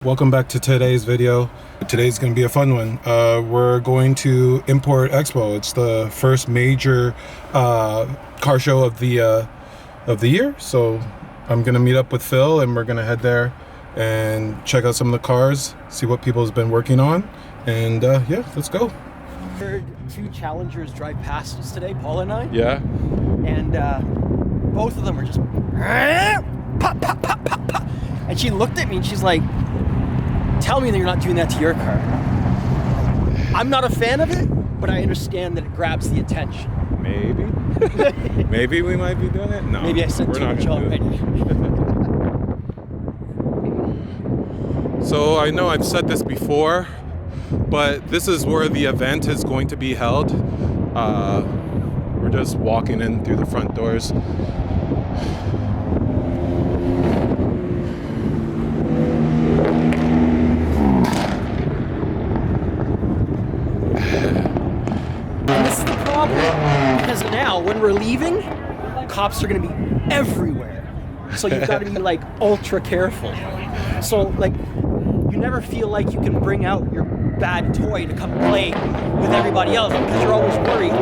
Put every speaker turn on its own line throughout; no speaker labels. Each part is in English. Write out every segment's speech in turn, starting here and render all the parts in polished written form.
Welcome back to today's video. Today's going to be a fun one. We're going to Import Expo. It's the first major car show of the year. So I'm going to meet up with Phil and we're going to head there and check out some of the cars, see what people's been working on, and yeah, let's go.
Heard two challengers drive past us today, Paul and I.
Yeah.
And both of them were just pop, pop, pop, pop, pop. And she looked at me and she's like, tell me that you're not doing that to your car. I'm not a fan of it, but I understand that it grabs the attention.
Maybe. Maybe we might be doing it. No,
maybe I said too much already.
So I know I've said this before, but this is where the event is going to be held. We're just walking in through the front doors.
And this is the problem, because now when we're leaving, cops are going to be everywhere. So you've got to be like ultra careful. So like you never feel like you can bring out your bad toy to come play with everybody else because you're always worried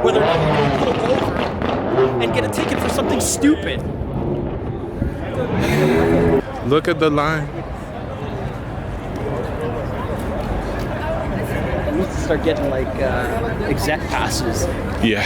whether or not you're going to pull over and get a ticket for something stupid.
Look at the line.
We need to start getting like exec passes.
Yeah.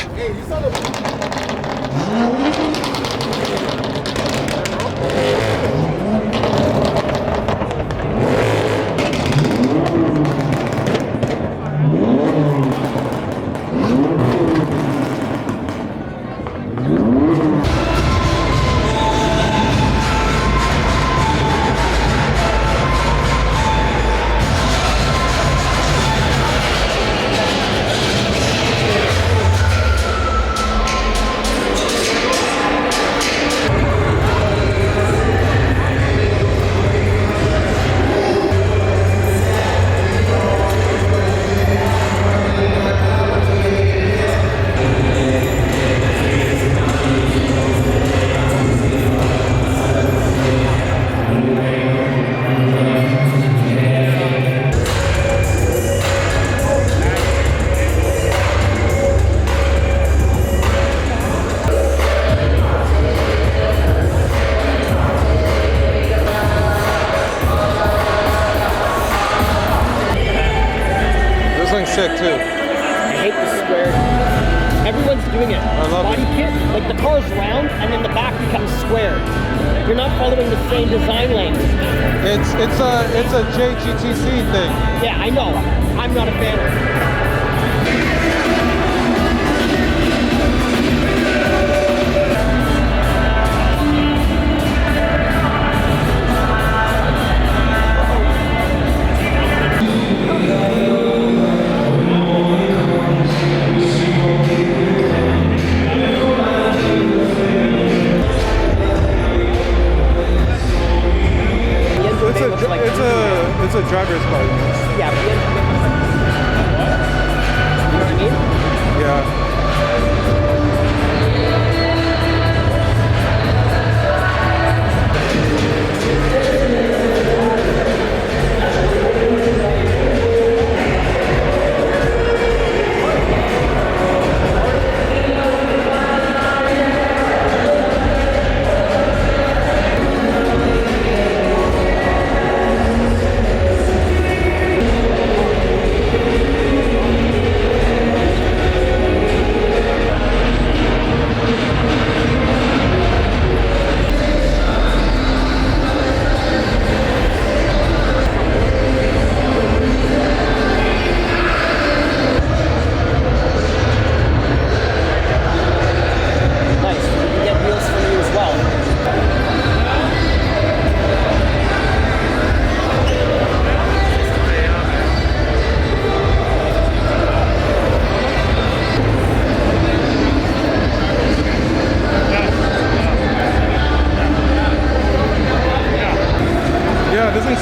Sick too.
I hate the square. Everyone's doing it.
I love
Body
it.
kit, like the car's round and then the back becomes square. You're not following the same design lane.
It's a JGTC thing.
Yeah, I know. I'm not a fan of it.
It's a driver's car.
Yeah, but you know what I mean?
Yeah.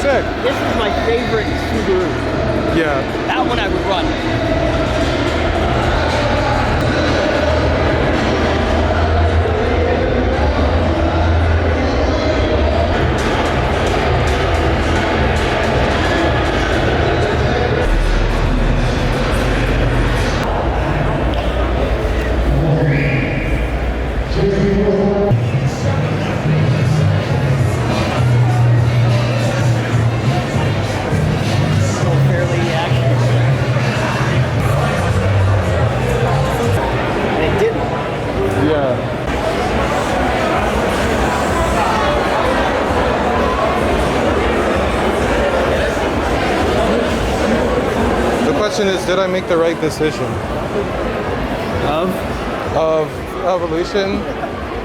Sick.
This is my favorite Subaru.
Yeah.
That one I would run.
question is, did I make the right decision? Of evolution?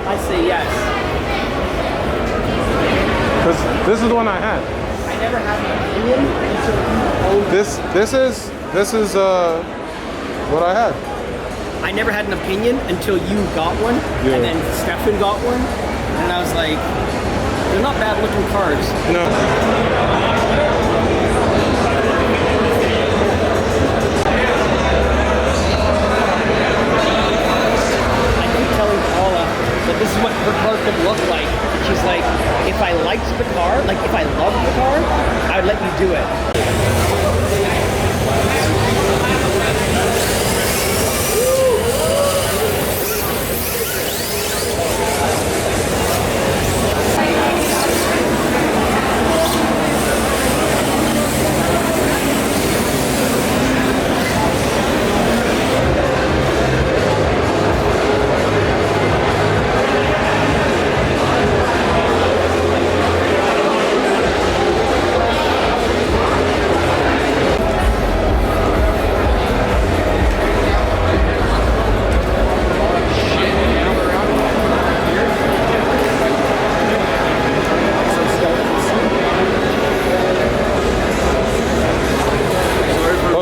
I say yes.
Because this is the one I had.
I never had an opinion until you owned
This is what I had.
I never had an opinion until you got one,
Yeah.
and then Stefan got one, and I was like, they're not bad looking cars.
No.
I keep telling Paula that this is what her car could look like. She's like, if I liked the car, like if I loved the car, I'd let you do it.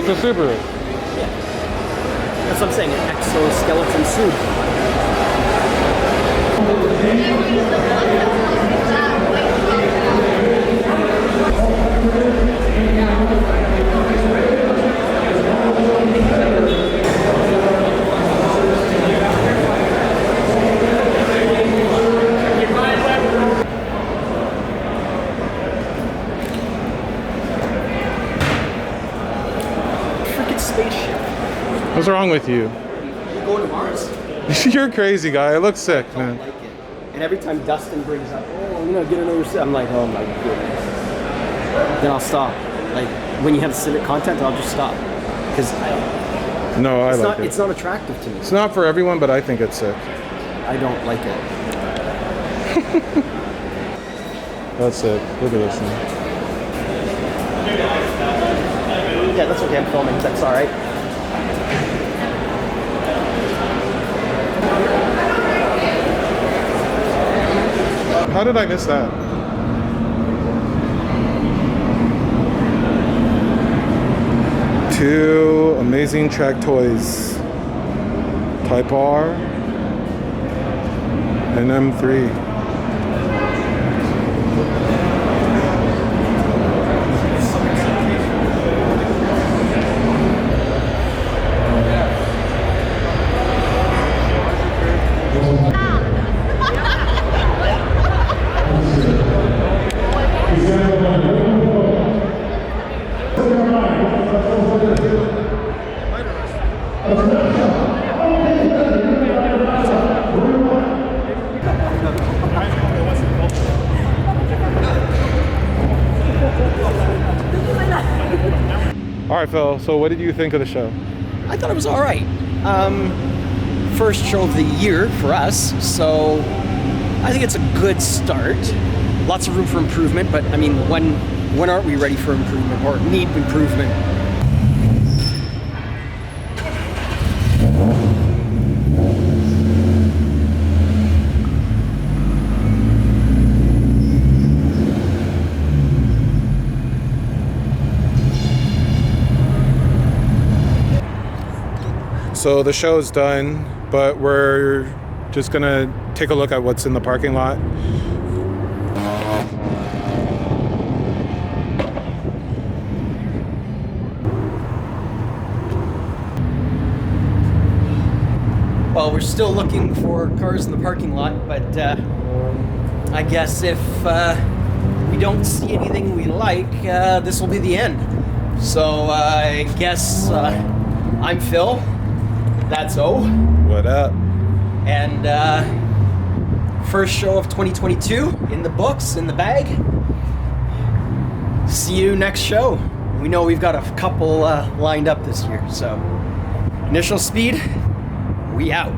The Subaru.
That's what I'm saying, an exoskeleton suit. Spaceship.
What's wrong with you?
You going to Mars?
You're crazy, guy. It looks sick,
I don't
man.
like it. And every time Dustin brings up, oh, you know, get another set, I'm like, oh my goodness. Then I'll stop. Like when you have civic content, I'll just stop because
No, I like it.
It's not attractive to me.
It's not for everyone, but I think it's sick.
I don't like it.
That's sick. Look at this thing.
Yeah, that's okay. I'm filming. That's all right.
How did I miss that? Two amazing track toys. Type R and M3. All right, Phil, so what did you think of the show?
I thought it was all right. First show of the year for us, so I think it's a good start. Lots of room for improvement, but I mean, when aren't we ready for improvement or need improvement?
So the show's done, but we're just gonna take a look at what's in the parking lot.
Well, we're still looking for cars in the parking lot, but I guess if we don't see anything we like, this will be the end. So I guess I'm Phil. That's O.
What up?
And first show of 2022 in the books, in the bag. See you next show. We know we've got a couple lined up this year, so Initial Speed, we out.